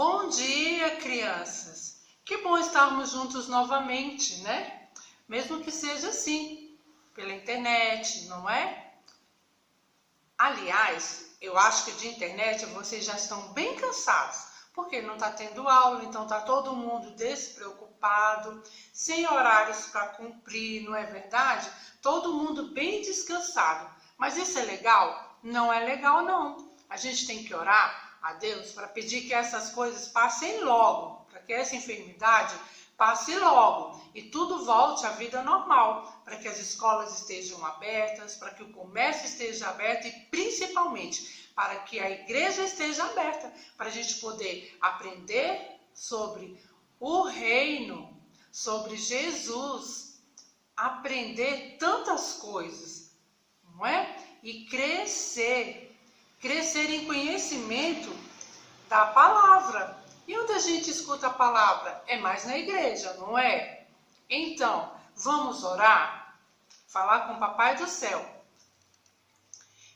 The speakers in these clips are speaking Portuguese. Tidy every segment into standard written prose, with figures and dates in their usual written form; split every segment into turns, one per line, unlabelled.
Bom dia, crianças! Que bom estarmos juntos novamente, né? Mesmo que seja assim, pela internet, não é? Aliás, eu acho que de internet vocês já estão bem cansados, porque não está tendo aula, então está todo mundo despreocupado, sem horários para cumprir, não é verdade? Todo mundo bem descansado. Mas isso é legal? Não é legal, não. A gente tem que orar a Deus para pedir que essas coisas passem logo, para que essa enfermidade passe logo e tudo volte à vida normal, para que as escolas estejam abertas, para que o comércio esteja aberto e principalmente para que a igreja esteja aberta, para a gente poder aprender sobre o reino, sobre Jesus, aprender tantas coisas, não é? E crescer em conhecimento da palavra. E onde a gente escuta a palavra? É mais na igreja, não é? Então, vamos orar? Falar com o Papai do Céu.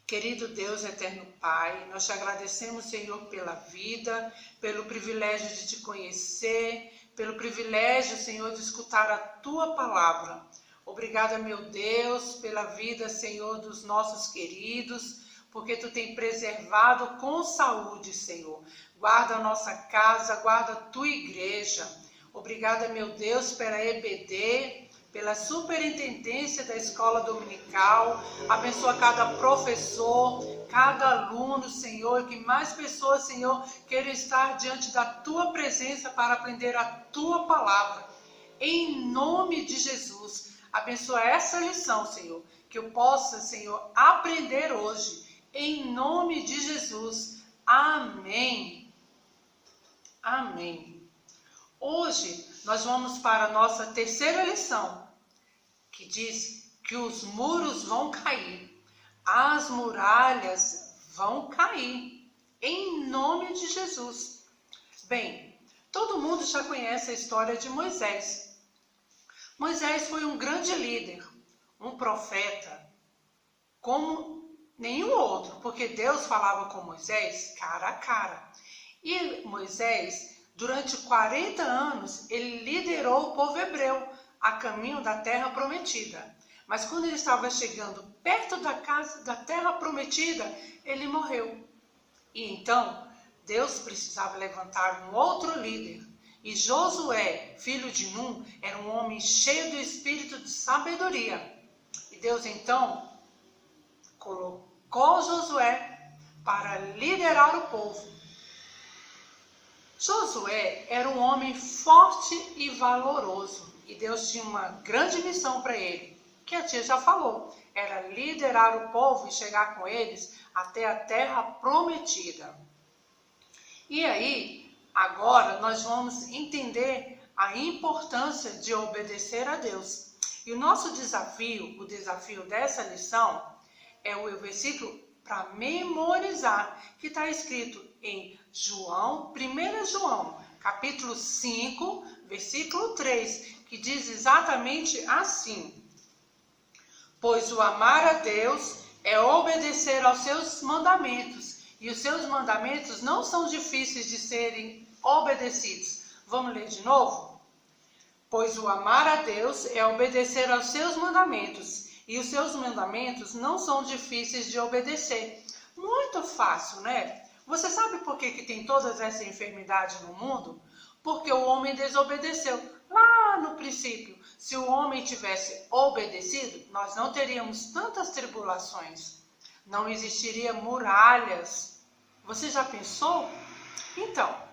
Querido Deus, eterno Pai, nós te agradecemos, Senhor, pela vida, pelo privilégio de te conhecer, pelo privilégio, Senhor, de escutar a tua palavra. Obrigada, meu Deus, pela vida, Senhor, dos nossos queridos, porque tu tem preservado com saúde, Senhor. Guarda a nossa casa, guarda a tua igreja. Obrigada, meu Deus, pela EBD, pela superintendência da escola dominical. Abençoa cada professor, cada aluno, Senhor, e que mais pessoas, Senhor, queiram estar diante da tua presença para aprender a tua palavra. Em nome de Jesus, abençoa essa lição, Senhor, que eu possa, Senhor, aprender hoje. Em nome de Jesus. Amém. Amém. Hoje nós vamos para a nossa terceira lição, que diz que os muros vão cair, as muralhas vão cair, em nome de Jesus. Bem, todo mundo já conhece a história de Moisés. Moisés foi um grande líder, um profeta, como nenhum outro, porque Deus falava com Moisés cara a cara. E Moisés, durante 40 anos, ele liderou o povo hebreu a caminho da terra prometida. Mas quando ele estava chegando perto da casa da terra prometida, ele morreu. E então, Deus precisava levantar um outro líder. E Josué, filho de Num, era um homem cheio do espírito de sabedoria. E Deus então colocou Josué para liderar o povo. Josué era um homem forte e valoroso, e Deus tinha uma grande missão para ele, que a tia já falou, era liderar o povo e chegar com eles até a terra prometida. E aí, agora nós vamos entender a importância de obedecer a Deus. E o nosso desafio, o desafio dessa lição, é o versículo para memorizar, que está escrito em 1 João, capítulo 5, versículo 3, que diz exatamente assim: pois o amar a Deus é obedecer aos seus mandamentos, e os seus mandamentos não são difíceis de serem obedecidos. Vamos ler de novo? Pois o amar a Deus é obedecer aos seus mandamentos, e os seus mandamentos não são difíceis de obedecer. Muito fácil, né? Você sabe por que tem todas essas enfermidades no mundo? Porque o homem desobedeceu. Lá no princípio, se o homem tivesse obedecido, nós não teríamos tantas tribulações. Não existiria muralhas. Você já pensou? Então,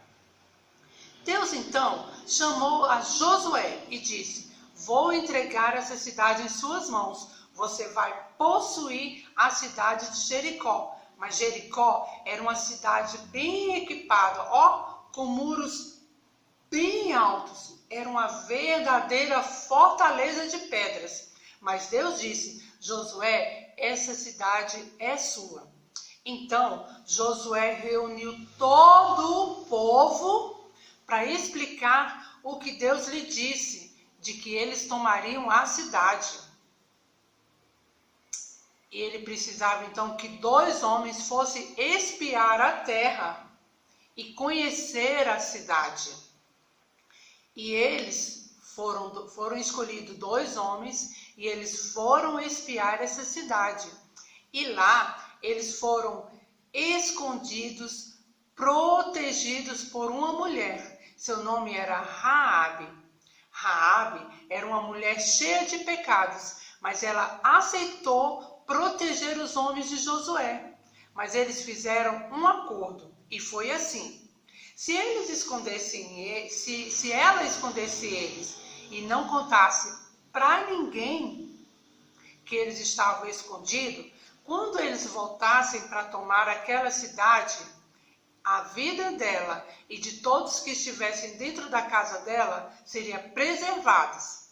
Deus então chamou a Josué e disse: vou entregar essa cidade em suas mãos. Você vai possuir a cidade de Jericó. Mas Jericó era uma cidade bem equipada, com muros bem altos. Era uma verdadeira fortaleza de pedras. Mas Deus disse: Josué, essa cidade é sua. Então, Josué reuniu todo o povo para explicar o que Deus lhe disse, de que eles tomariam a cidade. E ele precisava então que 2 homens fossem espiar a terra e conhecer a cidade. E eles foram escolhidos 2 homens e eles foram espiar essa cidade. E lá eles foram escondidos, protegidos por uma mulher. Seu nome era Raabe. Raabe era uma mulher cheia de pecados, mas ela aceitou proteger os homens de Josué. Mas eles fizeram um acordo e foi assim: se eles escondessem, se ela escondesse eles e não contasse para ninguém que eles estavam escondidos, quando eles voltassem para tomar aquela cidade, a vida dela e de todos que estivessem dentro da casa dela seria preservadas.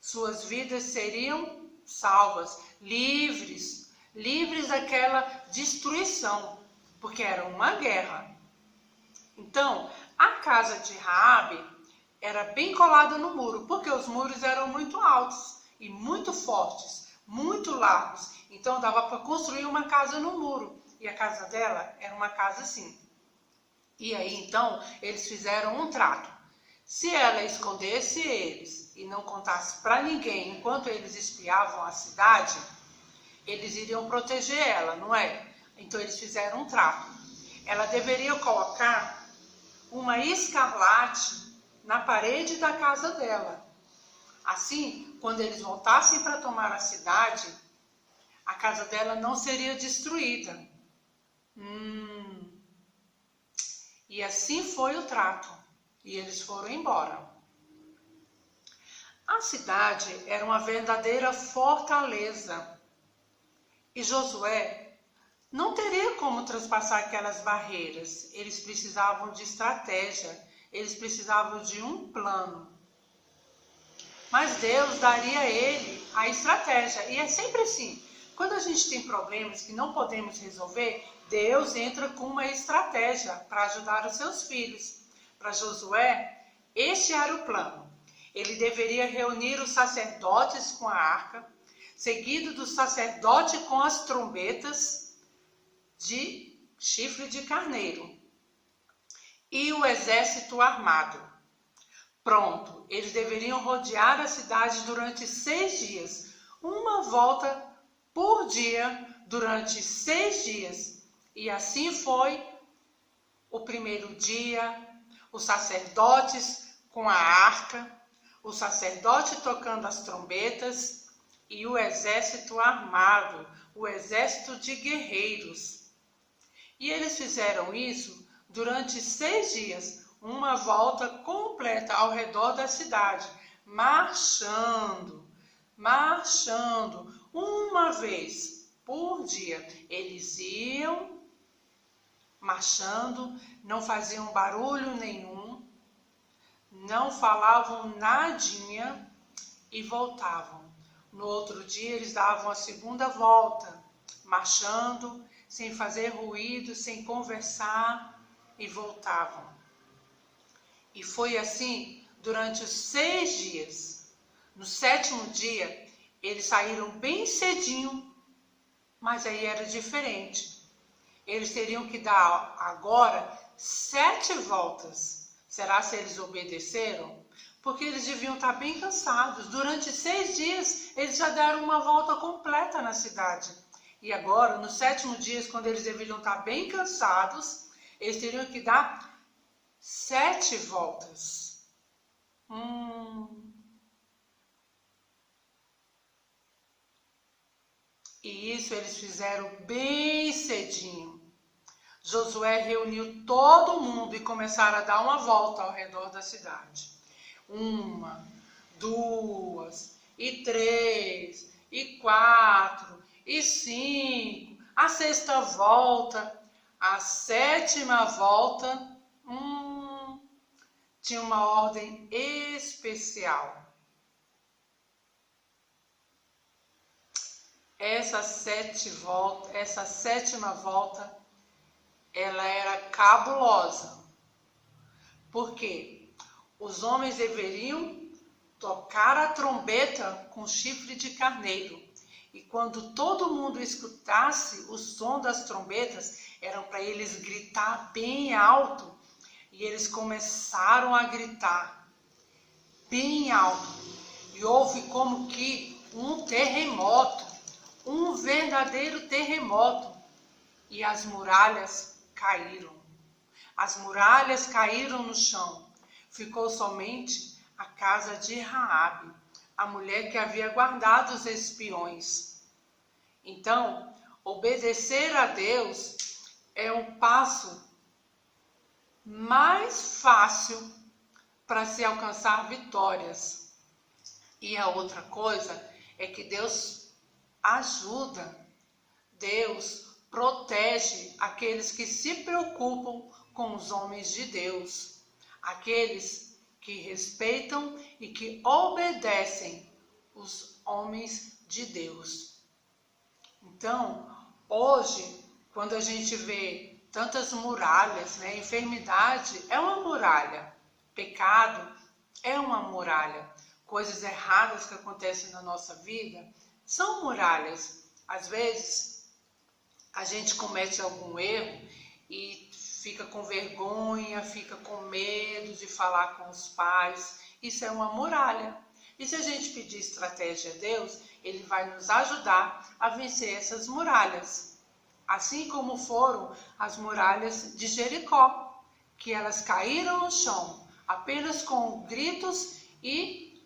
Suas vidas seriam salvas, livres daquela destruição, porque era uma guerra. Então, a casa de Raabe era bem colada no muro, porque os muros eram muito altos e muito fortes, muito largos. Então, dava para construir uma casa no muro. E a casa dela era uma casa assim. E aí, então, eles fizeram um trato. Se ela escondesse eles e não contasse para ninguém enquanto eles espiavam a cidade, eles iriam proteger ela, não é? Então, eles fizeram um trato. Ela deveria colocar uma escarlate na parede da casa dela. Assim, quando eles voltassem para tomar a cidade, a casa dela não seria destruída. E assim foi o trato. E eles foram embora. A cidade era uma verdadeira fortaleza. E Josué não teria como transpassar aquelas barreiras. Eles precisavam de estratégia. Eles precisavam de um plano. Mas Deus daria a ele a estratégia. E é sempre assim. Quando a gente tem problemas que não podemos resolver, Deus entra com uma estratégia para ajudar os seus filhos. Para Josué, este era o plano. Ele deveria reunir os sacerdotes com a arca, seguido do sacerdote com as trombetas de chifre de carneiro e o exército armado. Pronto, eles deveriam rodear a cidade durante 6 dias, uma volta por dia durante 6 dias. E assim foi o primeiro dia, os sacerdotes com a arca, o sacerdote tocando as trombetas e o exército armado, o exército de guerreiros. E eles fizeram isso durante 6 dias, uma volta completa ao redor da cidade, marchando, uma vez por dia. Eles iam marchando, não faziam barulho nenhum, não falavam nadinha e voltavam. No outro dia eles davam a segunda volta, marchando, sem fazer ruído, sem conversar, e voltavam. E foi assim durante os 6 dias. No 7º dia, eles saíram bem cedinho, mas aí era diferente. Eles teriam que dar agora 7 voltas. Será se eles obedeceram? Porque eles deviam estar bem cansados. Durante 6 dias, eles já deram uma volta completa na cidade. E agora, no 7º dia, quando eles deveriam estar bem cansados, eles teriam que dar 7 voltas. E isso eles fizeram bem cedinho. Josué reuniu todo mundo e começaram a dar uma volta ao redor da cidade. 1, 2, e 3, e 4, e 5. A 6ª volta, a 7ª volta, tinha uma ordem especial. Essa 7ª volta, ela era cabulosa. Por quê? Os homens deveriam tocar a trombeta com chifre de carneiro. E quando todo mundo escutasse o som das trombetas, eram para eles gritar bem alto. E eles começaram a gritar bem alto. E houve como que um terremoto, um verdadeiro terremoto. E as muralhas caíram. As muralhas caíram no chão. Ficou somente a casa de Raabe, a mulher que havia guardado os espiões. Então, obedecer a Deus é um passo mais fácil para se alcançar vitórias. E a outra coisa é que Deus ajuda, Deus protege aqueles que se preocupam com os homens de Deus, aqueles que respeitam e que obedecem os homens de Deus. Então, hoje, quando a gente vê tantas muralhas, né? Enfermidade é uma muralha, pecado é uma muralha, coisas erradas que acontecem na nossa vida são muralhas. Às vezes, a gente comete algum erro e fica com vergonha, fica com medo de falar com os pais. Isso é uma muralha. E se a gente pedir estratégia a Deus, Ele vai nos ajudar a vencer essas muralhas. Assim como foram as muralhas de Jericó, que elas caíram no chão, apenas com gritos e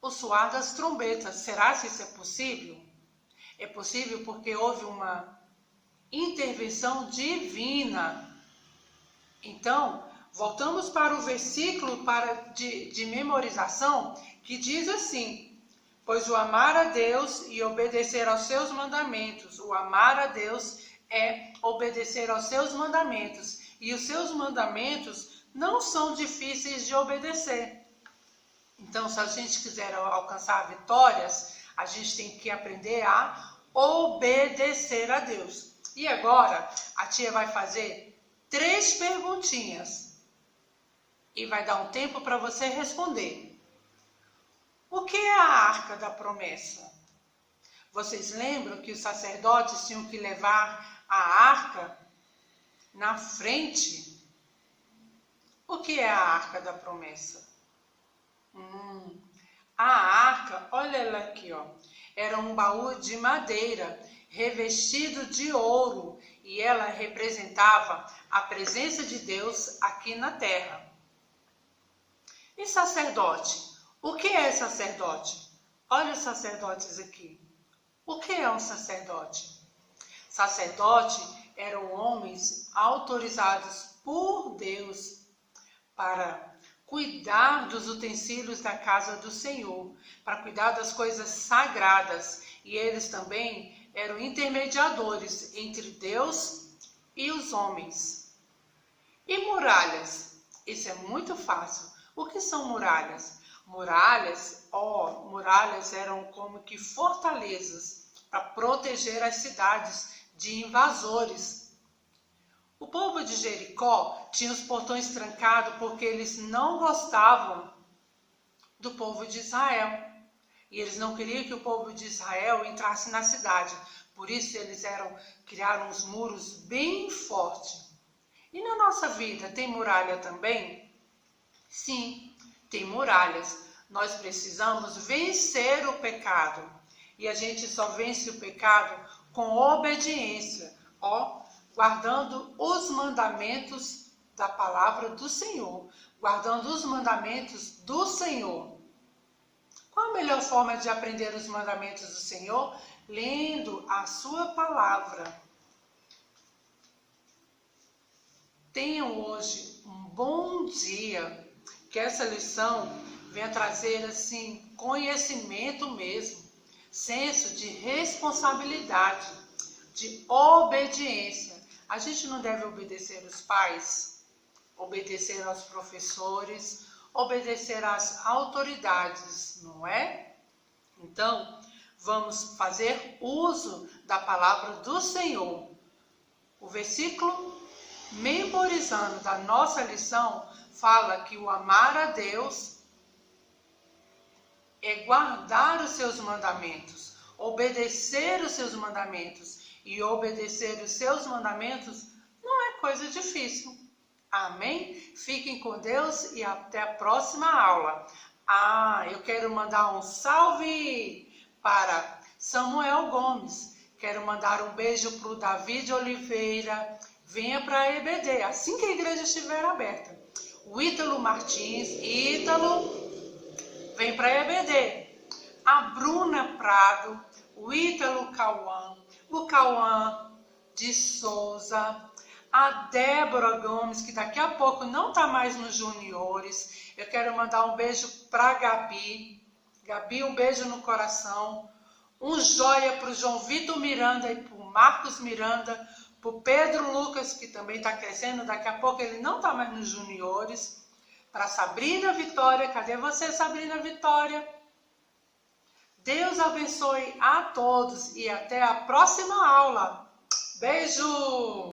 o soar das trombetas. Será que isso é possível? É possível porque houve uma intervenção divina. Então, voltamos para o versículo de memorização, que diz assim: pois o amar a Deus e obedecer aos seus mandamentos, o amar a Deus é obedecer aos seus mandamentos, e os seus mandamentos não são difíceis de obedecer. Então, se a gente quiser alcançar vitórias, a gente tem que aprender a obedecer a Deus. E agora, a tia vai fazer 3 perguntinhas e vai dar um tempo para você responder. O que é a Arca da Promessa? Vocês lembram que os sacerdotes tinham que levar a arca na frente? O que é a Arca da Promessa? A arca, olha ela aqui, ó, era um baú de madeira revestido de ouro, e ela representava a presença de Deus aqui na terra. E sacerdote? O que é sacerdote? Olha os sacerdotes aqui. O que é um sacerdote? Sacerdote eram homens autorizados por Deus para cuidar dos utensílios da casa do Senhor, para cuidar das coisas sagradas, e eles também eram intermediadores entre Deus e os homens. E muralhas? Isso é muito fácil. O que são muralhas? Muralhas eram como que fortalezas para proteger as cidades de invasores. O povo de Jericó tinha os portões trancados porque eles não gostavam do povo de Israel. E eles não queriam que o povo de Israel entrasse na cidade. Por isso eles criaram uns muros bem fortes. E na nossa vida tem muralha também? Sim, tem muralhas. Nós precisamos vencer o pecado. E a gente só vence o pecado com obediência, guardando os mandamentos da palavra do Senhor, guardando os mandamentos do Senhor. Qual a melhor forma de aprender os mandamentos do Senhor? Lendo a sua palavra. Tenham hoje um bom dia, que essa lição venha trazer assim conhecimento mesmo, senso de responsabilidade, de obediência. A gente não deve obedecer os pais, obedecer aos professores, obedecer às autoridades, não é? Então, vamos fazer uso da palavra do Senhor. O versículo memorizando da nossa lição fala que o amar a Deus é guardar os seus mandamentos. obedecer os seus mandamentos. E obedecer os seus mandamentos não é coisa difícil. Amém? Fiquem com Deus e até a próxima aula. Eu quero mandar um salve para Samuel Gomes. Quero mandar um beijo para o David Oliveira. Venha para a EBD, assim que a igreja estiver aberta. O Ítalo Martins. Ítalo, vem para a EBD. A Bruna Prado. O Ítalo Cauã. O Cauã de Souza. A Débora Gomes, que daqui a pouco não está mais nos juniores. Eu quero mandar um beijo para a Gabi. Gabi, um beijo no coração. Um joia para o João Vitor Miranda e para o Marcos Miranda. Para o Pedro Lucas, que também está crescendo. Daqui a pouco ele não está mais nos juniores. Para Sabrina Vitória. Cadê você, Sabrina Vitória? Deus abençoe a todos e até a próxima aula. Beijo!